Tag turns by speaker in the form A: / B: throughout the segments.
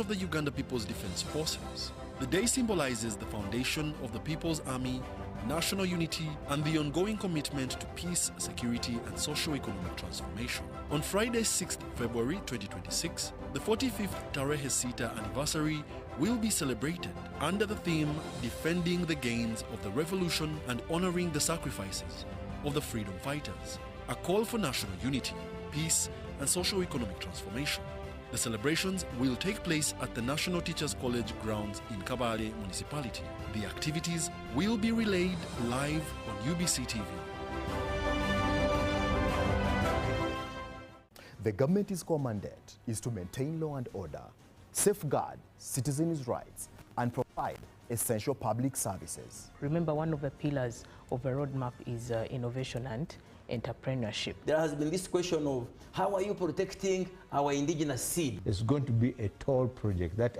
A: of the Uganda People's Defense Forces. The day symbolizes the foundation of the People's Army, national unity, and the ongoing commitment to peace, security, and socio-economic transformation. On Friday, 6th February 2026, the 45th Tarehe Sita anniversary will be celebrated under the theme Defending the Gains of the Revolution and Honoring the Sacrifices of the Freedom Fighters, a call for national unity, peace, and socio-economic transformation. The celebrations will take place at the National Teachers College grounds in Kabale Municipality. The activities will be relayed live on UBC TV.
B: The government's core mandate is to maintain law and order, safeguard citizens' rights, and provide essential public services.
C: Remember, one of the pillars of a roadmap is innovation and entrepreneurship.
D: There has been this question of how are you protecting our indigenous seed?
E: It's going to be a tall project that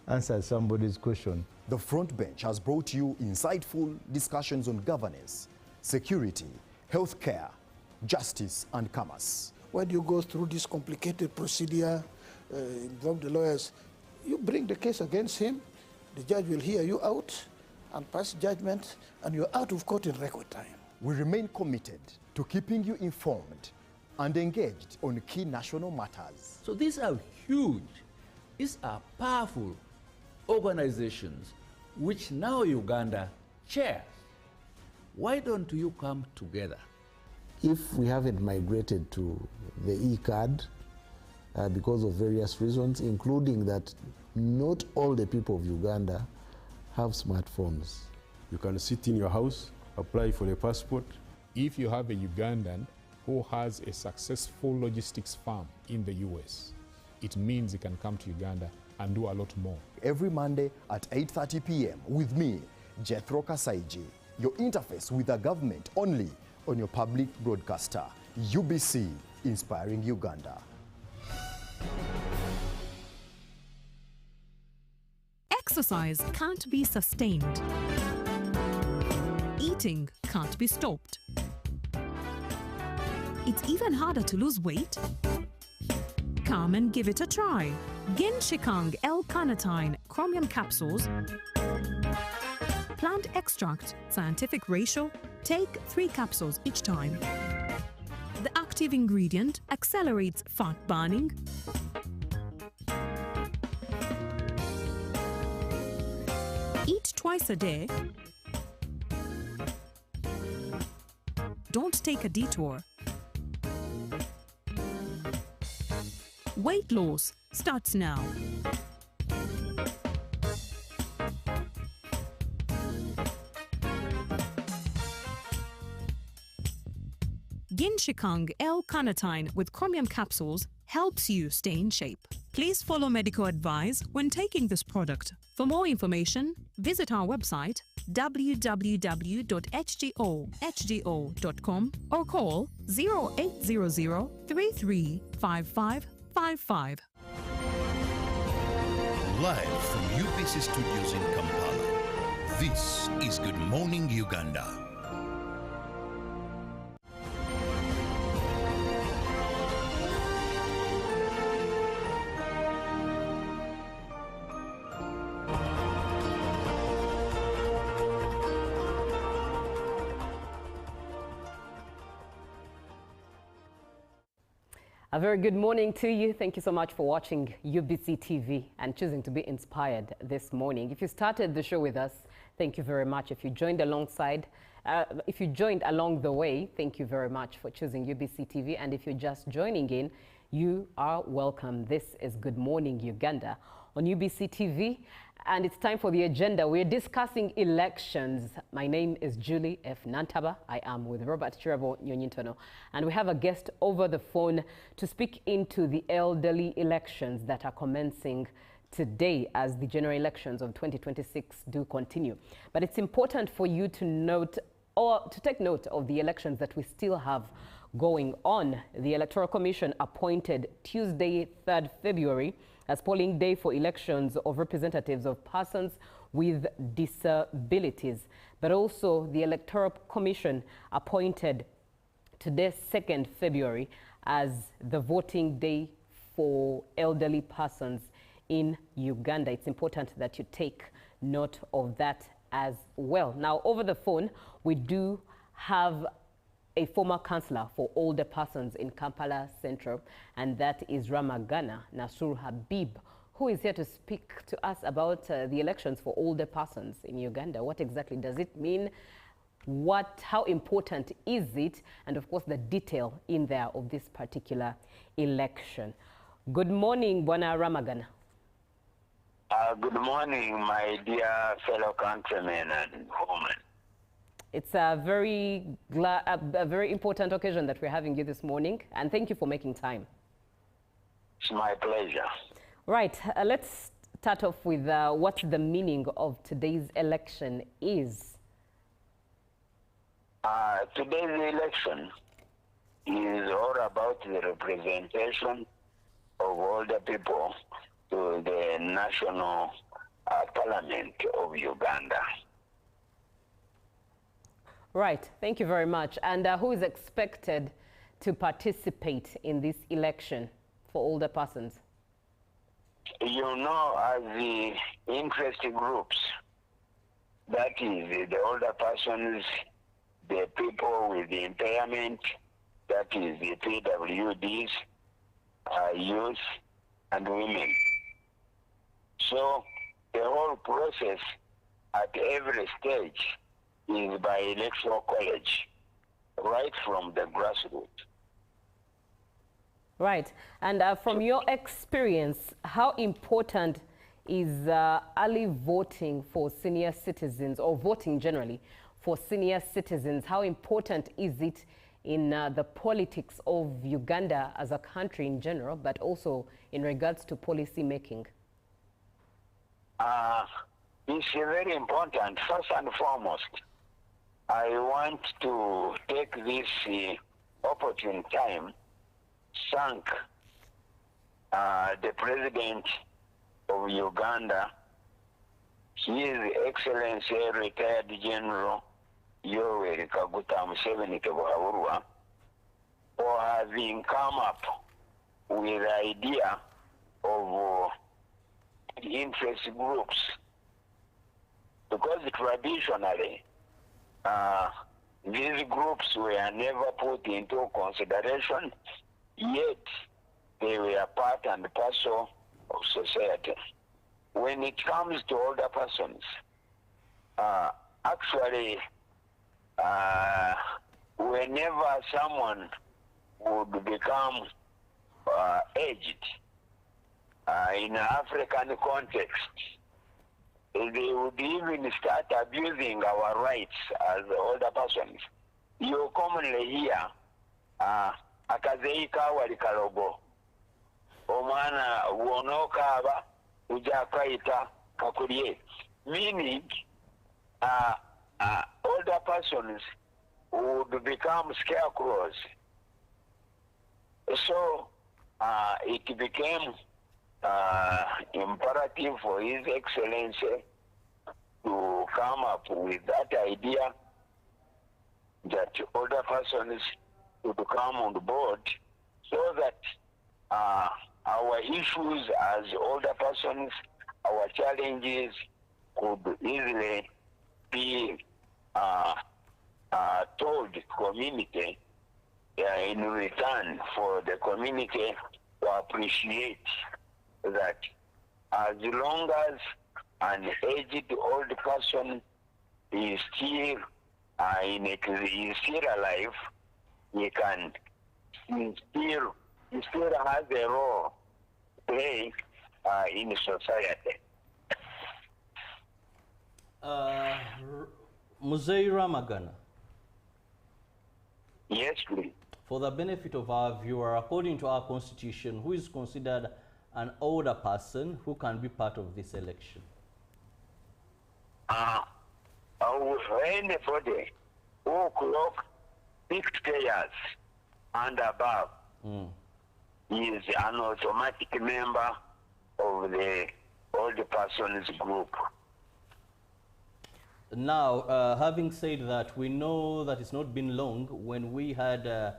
E: answers somebody's question.
B: The Front Bench has brought you insightful discussions on governance, security, healthcare, justice, and commerce.
F: When you go through this complicated procedure, involve the lawyers, you bring the case against him, the judge will hear you out and pass judgment, and you're out of court in record time.
B: We remain committed to keeping you informed and engaged on key national matters.
G: So these are huge, these are powerful organizations which now Uganda chairs. Why don't you come together?
H: If we haven't migrated to the e-card because of various reasons, including that not all the people of Uganda have smartphones.
I: You can sit in your house, apply for a passport.
J: If you have a Ugandan who has a successful logistics firm in the US, it means he can come to Uganda and do a lot more.
B: Every Monday at 8:30 p.m. with me, Jethro Kasaiji, your interface with the government only on your public broadcaster, UBC, Inspiring Uganda.
K: Exercise can't be sustained. Eating can't be stopped. It's even harder to lose weight. Come and give it a try. Ginshikang L-carnitine chromium capsules, plant extract, scientific ratio, take 3 capsules each time. The active ingredient accelerates fat burning, eat twice a day, don't take a detour. Weight loss starts now. Ginshikang L-carnitine with chromium capsules helps you stay in shape. Please follow medical advice when taking this product. For more information, visit our website www.hgo.com or call 0800 335555.
L: Live from UBC Studios in Kampala, this is Good Morning Uganda.
M: A very good morning to you. Thank you so much for watching UBC TV and choosing to be inspired this morning. If you started the show with us, thank you very much. If you joined along the way, thank you very much for choosing UBC TV. And if you're just joining in, you are welcome. This is Good Morning Uganda on UBC TV. And it's time for the agenda. We're discussing elections. My name is Julie F. Nantaba. I am with Robert Chirabo Nyonyintono. And we have a guest over the phone to speak into the elderly elections that are commencing today as the general elections of 2026 do continue. But it's important for you to note or to take note of the elections that we still have going on. The Electoral Commission appointed Tuesday, 3rd February, as polling day for elections of representatives of persons with disabilities. But also the Electoral Commission appointed today, 2nd February, as the voting day for elderly persons in Uganda. It's important that you take note of that as well. Now, over the phone, we do have a former councillor for older persons in Kampala Central, and that is Ramagana Nasur Habib, who is here to speak to us about the elections for older persons in Uganda. What exactly does it mean? How important is it? And of course, the detail in there of this particular election. Good morning, Bwana Ramagana.
N: Good morning, my dear fellow countrymen and women.
M: It's a very important occasion that we're having you this morning, and thank you for making time.
N: It's my pleasure.
M: Right, let's start off with what the meaning of today's election is.
N: Today's election is all about the representation of older people to the National Parliament of Uganda.
M: Right, thank you very much. And who is expected to participate in this election for older persons?
N: You know, as the interest groups, that is the older persons, the people with the impairment, that is the PWDs, youth and women. So the whole process at every stage is by electoral college, right from the grassroots.
M: Right, and from your experience, how important is early voting for senior citizens, or voting generally for senior citizens? How important is it in the politics of Uganda as a country in general, but also in regards to policy making?
N: It's very important. First and foremost, I want to take this opportune time thank the President of Uganda, His Excellency retired General Yoweri Kaguta Museveni Kebuhaburwa, for having come up with the idea of interest groups, because traditionally these groups were never put into consideration, yet they were part and parcel of society. When it comes to older persons, actually, whenever someone would become aged in an African context, they would even start abusing our rights as older persons. You commonly hear, akazeika wali kalogo, omwana wonokaaba uja kaita kakulie, meaning older persons would become scarecrows. So it became imperative for His Excellency to come up with that idea that older persons would come on board, so that our issues as older persons, our challenges could easily be told community in return for the community to appreciate that as long as an aged old person is still is still alive, he still has a role to play in society.
O: Muzei Ramagana.
N: Yes, please.
O: For the benefit of our viewer, according to our constitution, who is considered an older person who can be part of this election?
N: Anybody who clock 60 years and above is an automatic member of the older persons group.
O: Now, having said that, we know that it's not been long when we had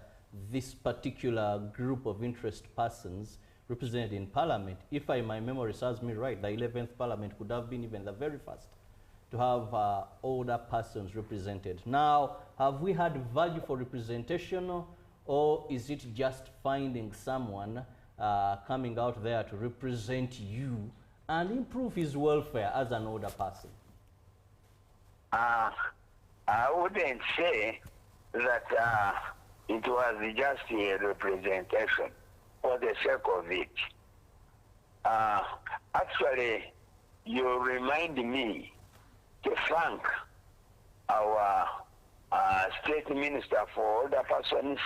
O: this particular group of interest persons represented in Parliament. If my memory serves me right, the 11th Parliament could have been even the very first to have older persons represented. Now, have we had value for representation, or is it just finding someone coming out there to represent you and improve his welfare as an older person?
N: I wouldn't say that it was just a representation for the sake of it. Actually, you remind me to thank our State Minister for Older Persons,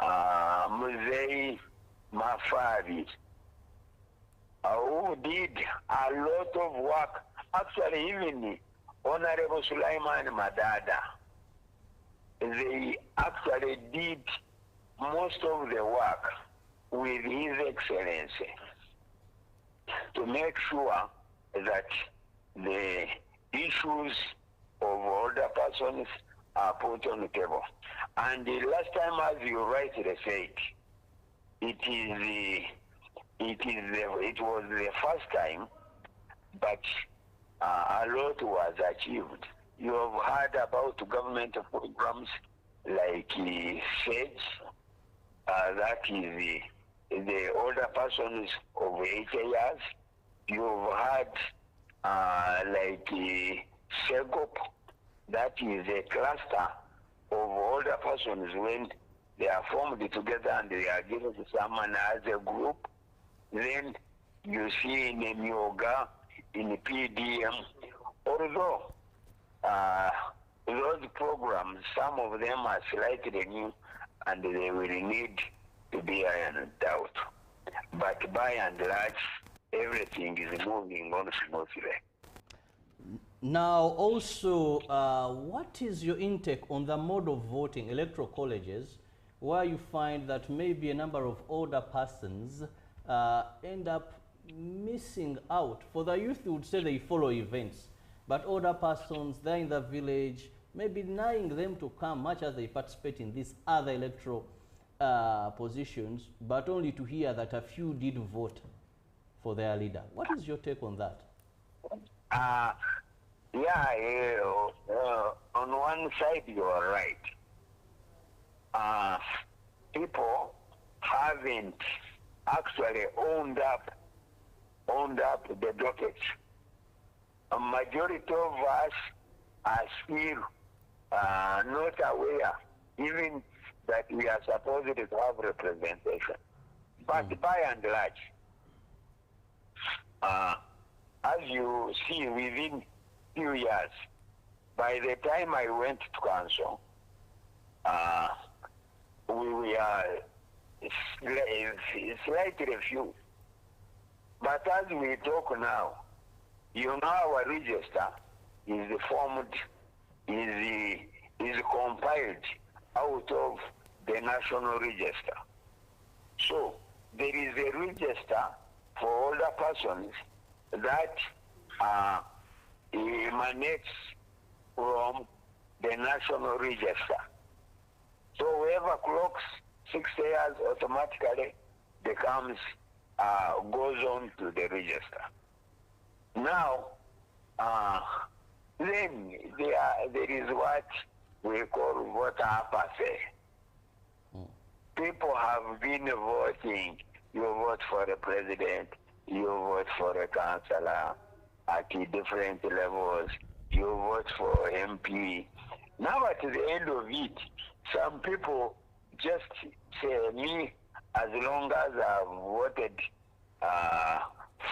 N: Muzei Mafari, who did a lot of work. Actually, even Honorable Sulaiman Madada, they actually did most of the work with His Excellency to make sure that the issues of older persons are put on the table. And the last time, as you rightly said, it was the first time, but a lot was achieved. You have heard about government programs like SAGE, that is the older persons of 80 years. You have heard like SEGOP, that is a cluster of older persons when they are formed together and they are given to someone as a group. Then you see in Myoga, in PDM, although those programs, some of them are slightly new and they will need to be ironed out. But by and large, everything is moving on smoothly.
O: Now, also, what is your intake on the mode of voting, electoral colleges, where you find that maybe a number of older persons end up missing out? For the youth, we would say they follow events, but older persons, they're in the village, maybe denying them to come much as they participate in these other electoral positions, but only to hear that a few did vote for their leader. What is your take on that?
N: On one side you are right. People haven't actually owned up the dockets. A majority of us are still not aware even that we are supposed to have representation. But by and large, as you see, within few years, by the time I went to council, we are slightly few. But as we talk now, you know, our register is formed, is compiled out of the national register. So there is a register for older persons that emanates from the national register. So whoever clocks 60 years automatically becomes, goes on to the register. Now, then there is what we call voter apathy. People have been voting. You vote for the president, you vote for a councillor at different levels, you vote for MP. Now at the end of it, some people just say, me, as long as I've voted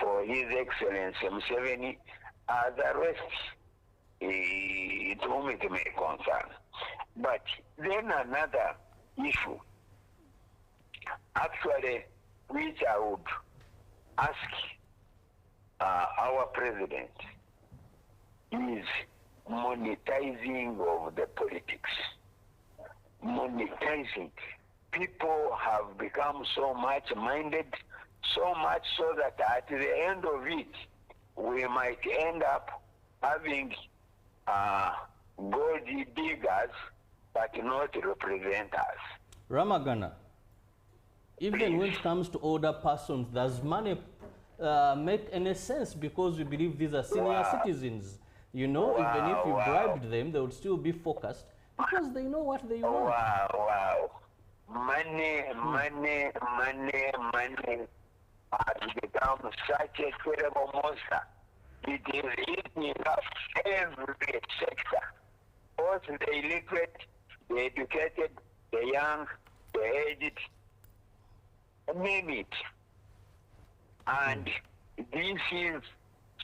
N: for His Excellency Museveni, the rest, it whom it may concern. But then another issue, actually, which I would ask our president, is monetizing of the politics. Monetizing. People have become so much minded, so much so that at the end of it, we might end up having gold diggers, but not representers.
O: Ramagana, Even when it comes to older persons, does money make any sense? Because we believe these are senior citizens. You know, even if you bribed them, they would still be focused because they know what they want.
N: Wow. Money has become such a terrible monster. It is eating up every sector. Both the illiterate, the educated, the young, the aged, name it. And this is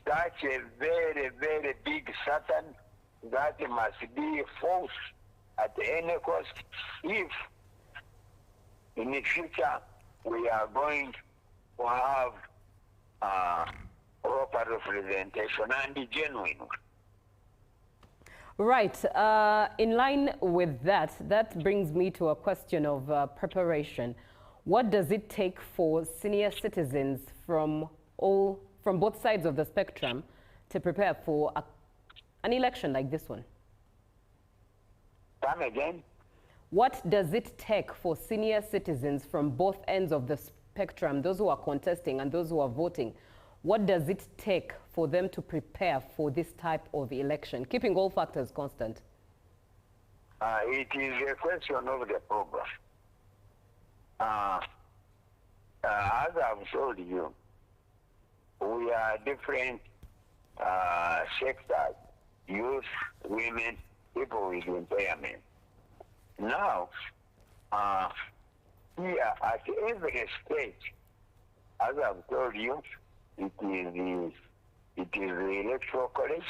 N: such a very, very big Satan that must be forced at any cost if in the future we are going to have proper representation and genuine.
M: Right. In line with that, that brings me to a question of preparation. What does it take for senior citizens from both sides of the spectrum to prepare for an election like this one?
N: Come again?
M: What does it take for senior citizens from both ends of the spectrum, those who are contesting and those who are voting? What does it take for them to prepare for this type of election, keeping all factors constant?
N: It is a question of the program. As I've told you, we are different sectors, youth, women, people with impairment. Now, here at every stage, as I've told you, it is the electoral college,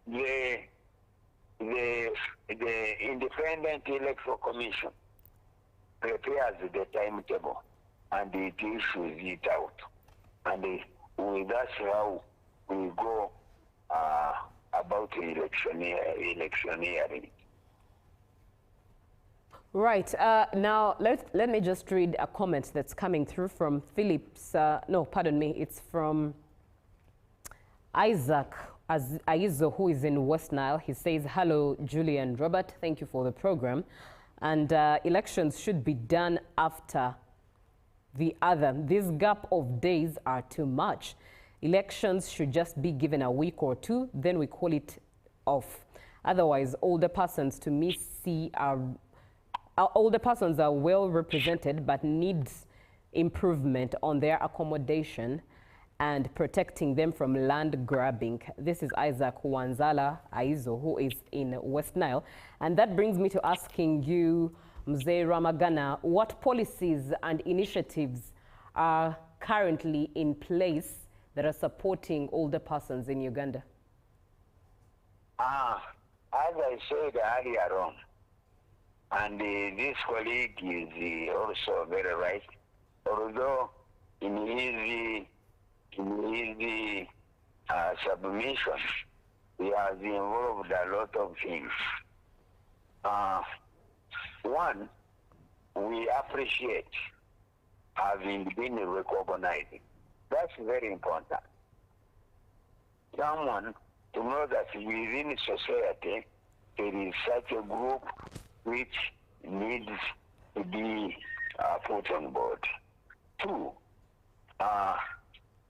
N: the independent electoral commission prepares the timetable and it issues it out, and that's how we go about electioneering.
M: Right. Now, let me just read a comment that's coming through from Phillips. No, pardon me. It's from Isaac Aizo, who is in West Nile. He says, hello, Julia and Robert. Thank you for the program. And elections should be done after the other. This gap of days are too much. Elections should just be given a week or two, then we call it off. Otherwise, older persons to me see older persons are well represented but needs improvement on their accommodation and protecting them from land grabbing. This is Isaac Wanzala Aizo, who is in West Nile. And that brings me to asking you, Mzee Ramagana, what policies and initiatives are currently in place that are supporting older persons in Uganda?
N: As I said earlier on, and this colleague is also very right, although in his submission, he has involved a lot of things. One, we appreciate having been recognized. That's very important. Someone to know that within society, there is such a group which needs to be put on board. Two,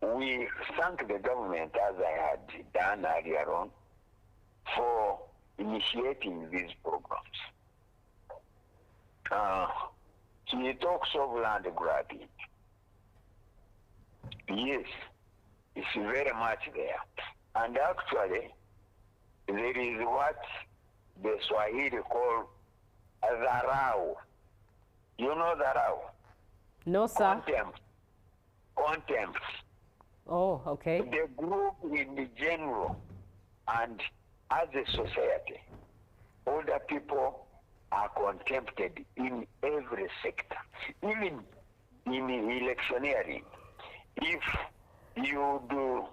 N: we thank the government, as I had done earlier on, for initiating these programs. He talks of land grabbing. Yes, it's very much there. And actually, there is what the Swahili call dharau. You know dharau?
M: No, sir.
N: Contempt.
M: Oh, okay.
N: The group in the general and as a society, older people are contempted in every sector, even in electioneering. If you do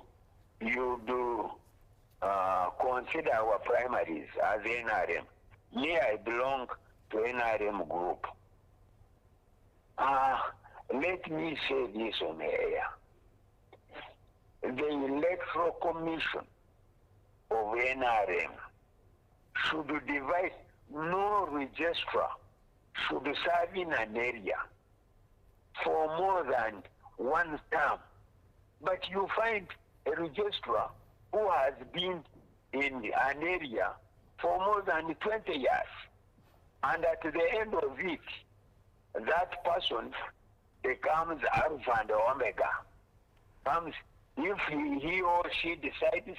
N: consider our primaries as NRM, me, I belong to NRM group. Let me say this on air. The Electoral Commission of NRM should devise no registrar should serve in an area for more than one term. But you find a registrar who has been in an area for more than 20 years. And at the end of it, that person becomes Alpha and Omega. If he or she decides,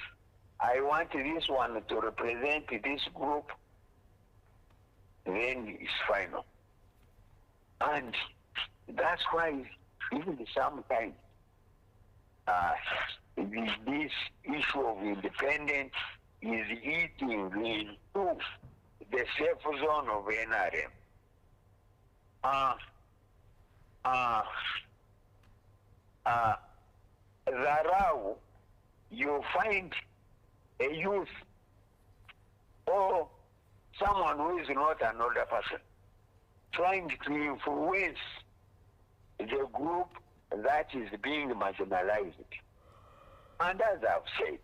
N: I want this one to represent this group, then it's final. And that's why even sometimes this issue of independence is eating into the safe zone of NRM. Zarau, you find a youth or someone who is not an older person trying to influence the group that is being marginalized. And as I've said,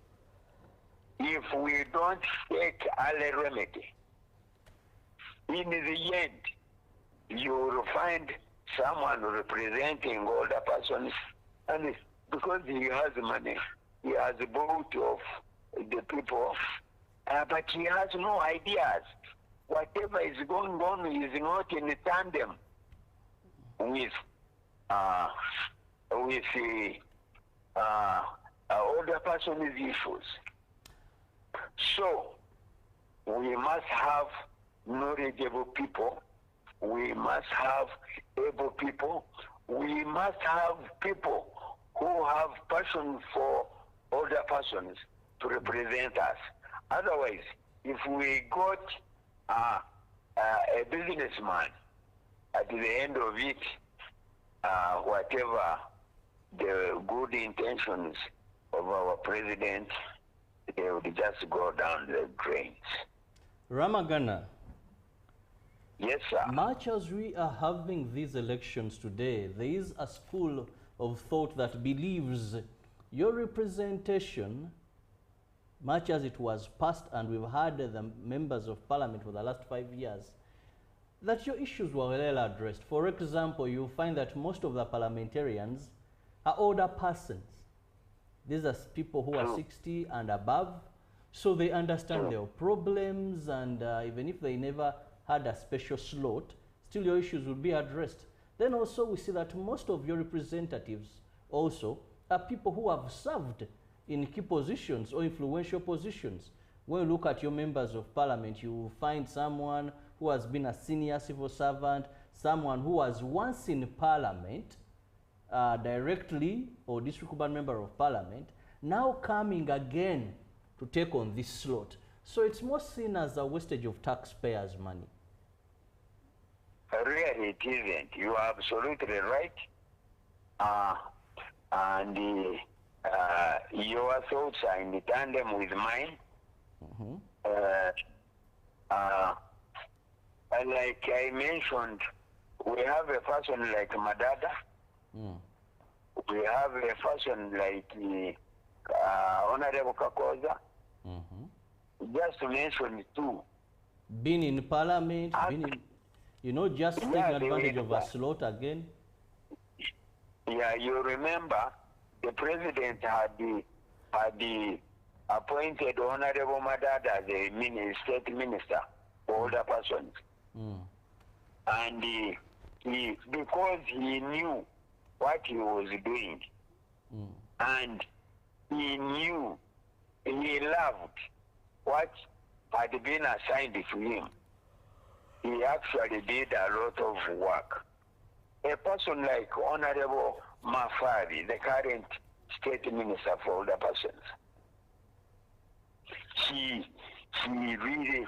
N: if we don't take early remedy, in the end, you will find someone representing older persons, and because he has money, he has bought off the people, but he has no ideas. Whatever is going on is not in tandem with older person's issues. So we must have knowledgeable people. We must have able people. We must have people who have passion for older persons to represent us. Otherwise, if we got a businessman, at the end of it, whatever the good intentions of our president, they would just go down the drains.
O: Ramagana.
N: Yes, sir.
O: Much as we are having these elections today, there is a school of thought that believes your representation, much as it was passed and we've had the members of parliament for the last 5 years, that your issues were well addressed. For example, you find that most of the parliamentarians are older persons. These are people who are 60 and above, so they understand their problems, and even if they never had a special slot, still your issues will be addressed. Then also we see that most of your representatives also are people who have served in key positions or influential positions. When you look at your members of parliament, you will find someone who has been a senior civil servant, someone who was once in parliament, directly, or district member of parliament, now coming again to take on this slot. So it's more seen as a wastage of taxpayers' money.
N: Really, it isn't. You are absolutely right. And your thoughts are in tandem with mine. Like I mentioned, we have a person like Madada. We have a person like Honorable Kakoza. Just to mention two.
O: Been in parliament, just taking advantage of a slot again.
N: Yeah, you remember the president had appointed Honorable Madada as a state minister for older persons. And because he knew what he was doing, and he knew, he loved what had been assigned to him, he actually did a lot of work. A person like Honorable Mafari, the current state minister for older persons, he really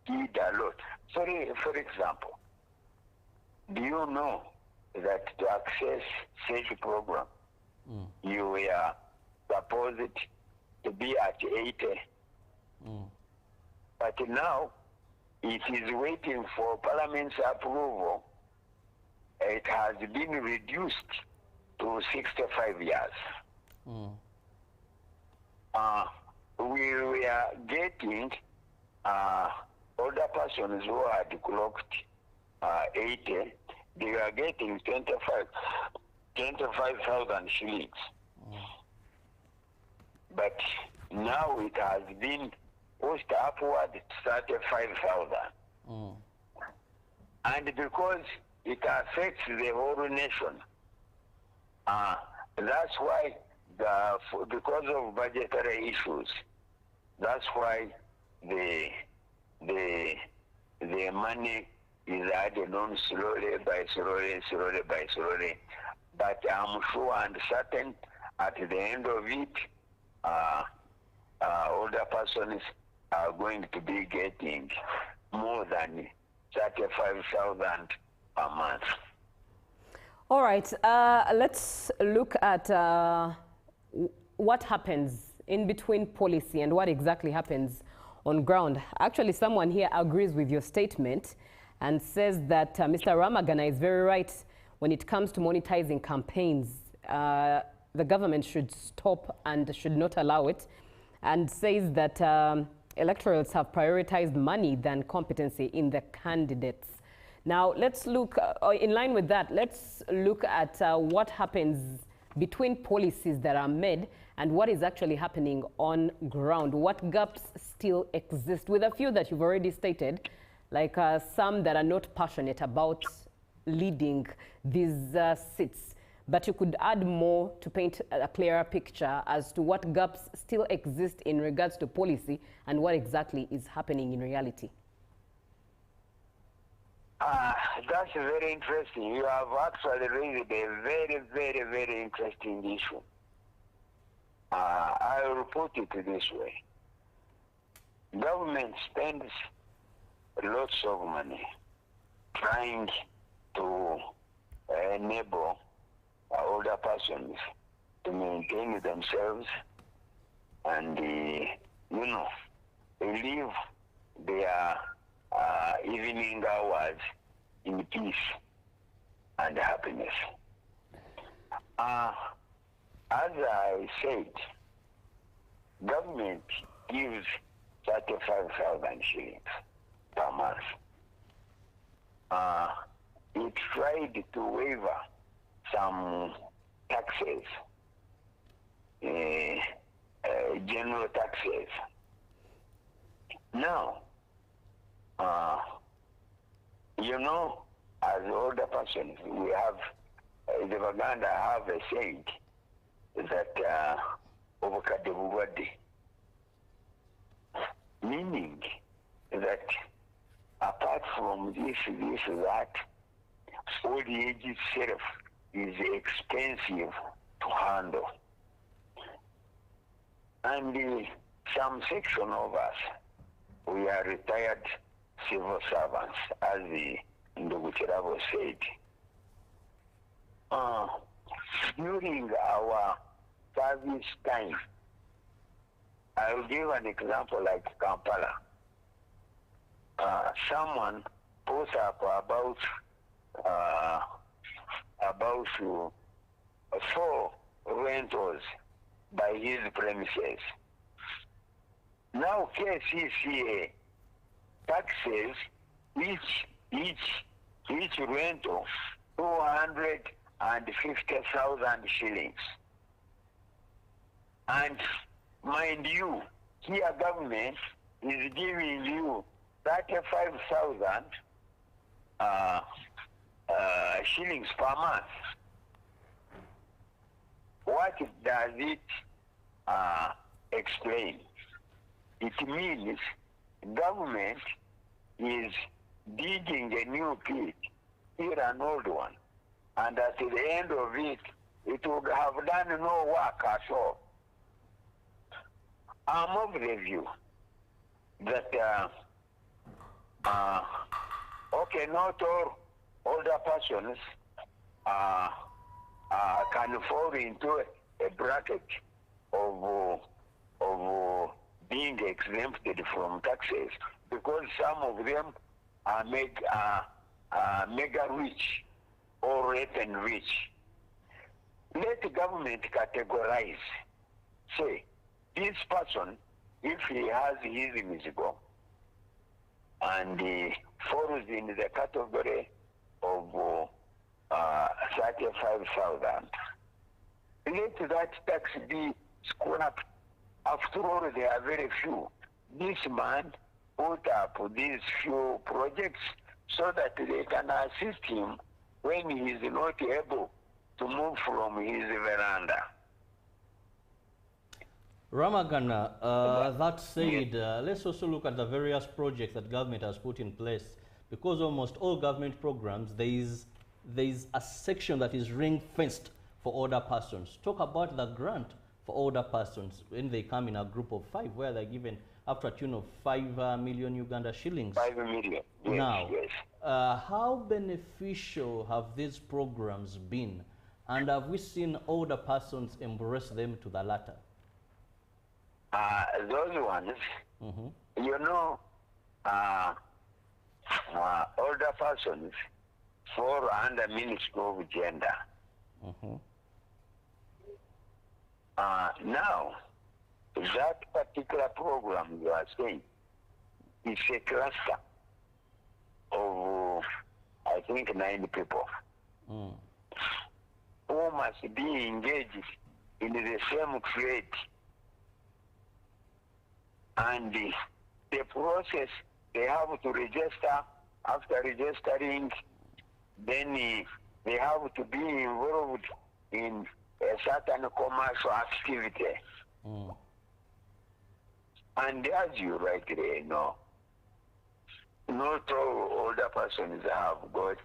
N: did a lot. For example, do you know that to access such program, you were supposed to be at 80, but now it is waiting for Parliament's approval. It has been reduced to 65 years. We were getting older persons who had clocked 80, they are getting 25,000 shillings. But now it has been pushed upward to 35,000. And because it affects the whole nation, that's why, because of budgetary issues, that's why the money is added on slowly by slowly. But I'm sure and certain at the end of it, older persons are going to be getting more than 35,000 per month.
M: All right, let's look at what happens in between policy and what exactly happens on ground. Actually, someone here agrees with your statement and says that Mr. Ramagana is very right when it comes to monetizing campaigns. The government should stop and should not allow it, and says that electorates have prioritized money than competency in the candidates. Now, let's look, in line with that, let's look at what happens between policies that are made and what is actually happening on ground. What gaps still exist, with a few that you've already stated, like some that are not passionate about leading these seats. But you could add more to paint a clearer picture as to what gaps still exist in regards to policy and what exactly is happening in reality.
N: That's very interesting. You have actually raised a very interesting issue. I will put it this way. Government spends lots of money trying to enable older persons to maintain themselves and, live their evening hours in peace and happiness. As I said, government gives 35,000 shillings per month. It tried to waiver some taxes, general taxes. Now, as older persons, we have, the Uganda have a saying that obukadde bulwadde, meaning that apart from this, that, old age itself is expensive to handle. And some section of us, we are retired civil servants, as the Ndugutirabo said. During our service time, I will give an example like Kampala. Someone puts up about 4 rentals by his premises. Now KCCA taxes each rental 250,000 shillings. And mind you, here government is giving you 35,000 shillings per month. What does it explain? It means government is digging a new pit, here an old one, and at the end of it, it would have done no work at all. I'm of the view that, not all older persons can fall into a bracket of being exempted from taxes, because some of them are mega rich or rape rich. Let the government categorize. Say, this person, if he has his musical, and falls in the category of 35,000. Let that tax be scrapped. After all, there are very few. This man put up these few projects so that they can assist him when he is not able to move from his veranda.
O: Ramagana, that said, let's also look at the various projects that government has put in place, because almost all government programs, there is a section that is ring-fenced for older persons. Talk about the grant for older persons when they come in a group of 5, where they're given up to a tune of 5 million Uganda shillings.
N: 5 million. Yes,
O: now,
N: yes.
O: how beneficial have these programs been, and have we seen older persons embrace them to the latter?
N: Those ones, you know, older persons fall under Ministry of Gender. Now, that particular program you are saying is a cluster of, I think, 9 people who must be engaged in the same trade. And the process, they have to register. After registering, then they have to be involved in a certain commercial activity. And as you rightly know, not all older persons have got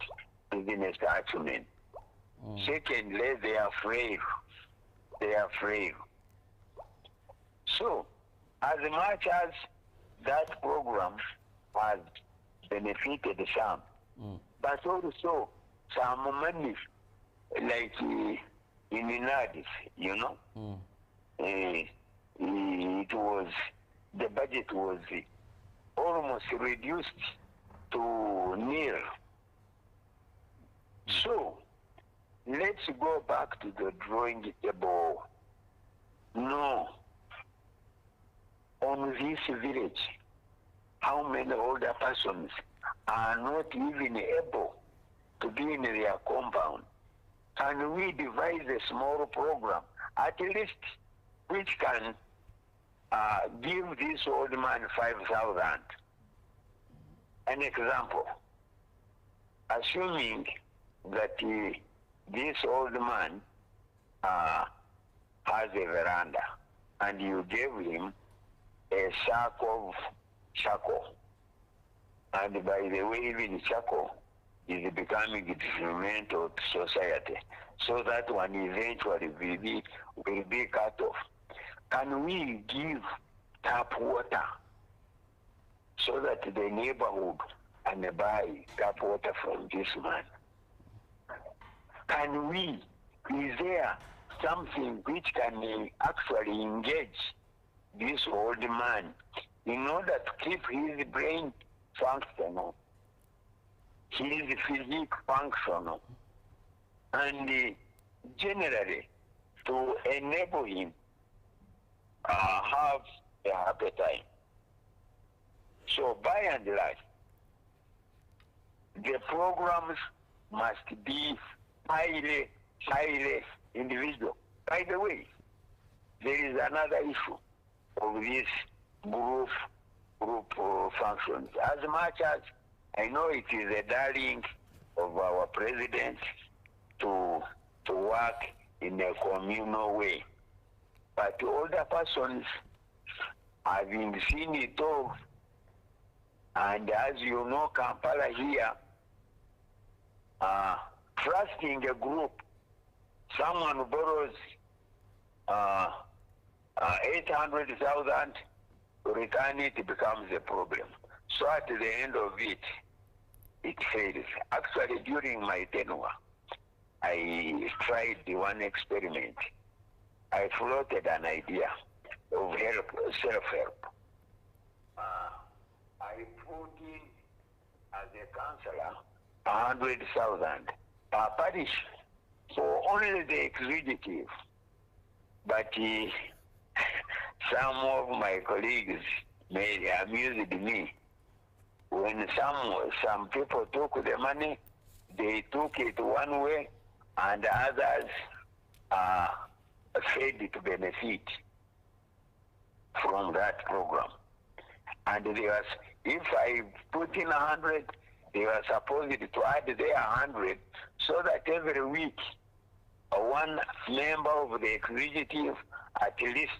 N: business acumen. Secondly, they are frail. They are frail. So, as much as that program has benefited some, but also some money, like in NADIS, you know, it was, the budget was almost reduced to nil. So, let's go back to the drawing table. No. On this village, how many older persons are not even able to be in their compound? Can we devise a small program, at least, which can give this old man 5,000? An example, assuming that this old man has a veranda, and you gave him a sack of charcoal. And by the way, even charcoal is becoming detrimental to society. So that one eventually will be cut off. Can we give tap water so that the neighborhood can buy tap water from this man? Can we, is there something which can actually engage this old man in order to keep his brain functional, his physique functional, and generally to enable him have a happy time? So by and large, the programs must be highly individual. By the way, there is another issue of this group functions. As much as I know it is a darling of our president to work in a communal way, but older persons having seen it all, and as you know, Kampala here, trusting a group, someone borrows 800,000, to return it becomes a problem. So at the end of it, it fails. Actually, during my tenure, I tried one experiment. I floated an idea of self-help. I put in, as a counselor, 100,000 per parish for only the executive. But some of my colleagues amused me. when some people took the money, they took it one way, and others failed to benefit from that program. And there was, if I put in 100, they were supposed to add their 100, so that every week one member of the executive at least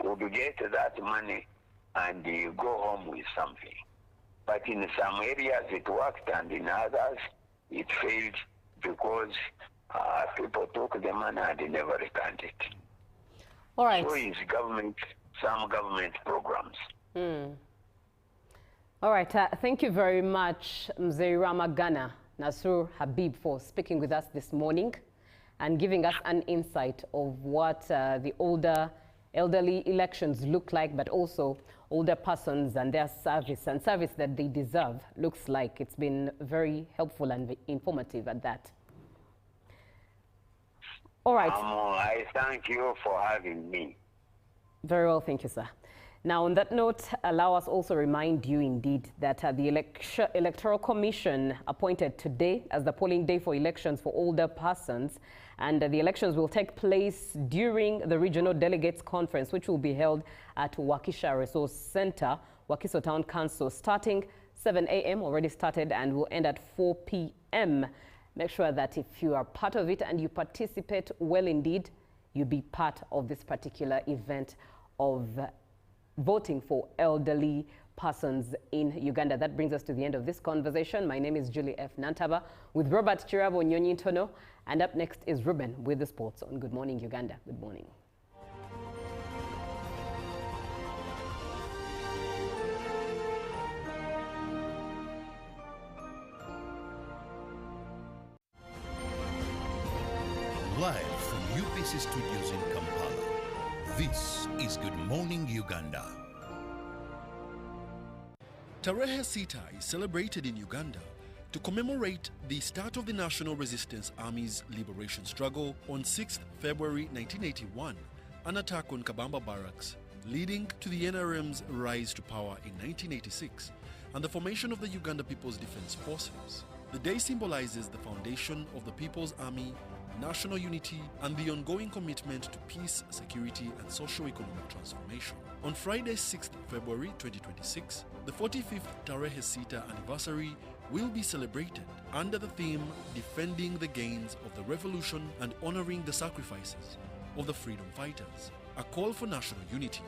N: would get that money and go home with something. But in some areas it worked, and in others it failed because people took the money and they never returned it.
M: All right.
N: So it's government, some government programs.
M: All right. Thank you very much, Mzee Ramagana Nasur Habib, for speaking with us this morning and giving us an insight of what the elderly elections look like, but also older persons and their service that they deserve looks like. It's been very helpful and informative at that. All right.
N: I thank you for having me.
M: Very well, thank you, sir. Now, on that note, allow us also remind you indeed that the Electoral Commission appointed today as the polling day for elections for older persons, and the elections will take place during the Regional Delegates Conference, which will be held at Wakiso Resource Center, Wakiso Town Council, starting 7 a.m. already started and will end at 4 p.m. Make sure that if you are part of it and you participate well indeed, you be part of this particular event of voting for elderly persons in Uganda. That brings us to the end of this conversation. My name is Julie F. Nantaba with Robert Chirabo Nyonyi Ntono. And up next is Ruben with the sports on Good Morning Uganda. Good morning.
L: Live from UBC Studios in Kampala, this is Good Morning Uganda.
A: Tarehe Sita is celebrated in Uganda to commemorate the start of the National Resistance Army's liberation struggle on 6th February 1981, an attack on Kabamba Barracks, leading to the NRM's rise to power in 1986 and the formation of the Uganda People's Defense Forces. The day symbolizes the foundation of the People's Army, national unity, and the ongoing commitment to peace, security, and socio-economic transformation. On Friday, 6th February 2026, the 45th Tarehe Sita anniversary will be celebrated under the theme Defending the Gains of the Revolution and Honoring the Sacrifices of the Freedom Fighters, a call for national unity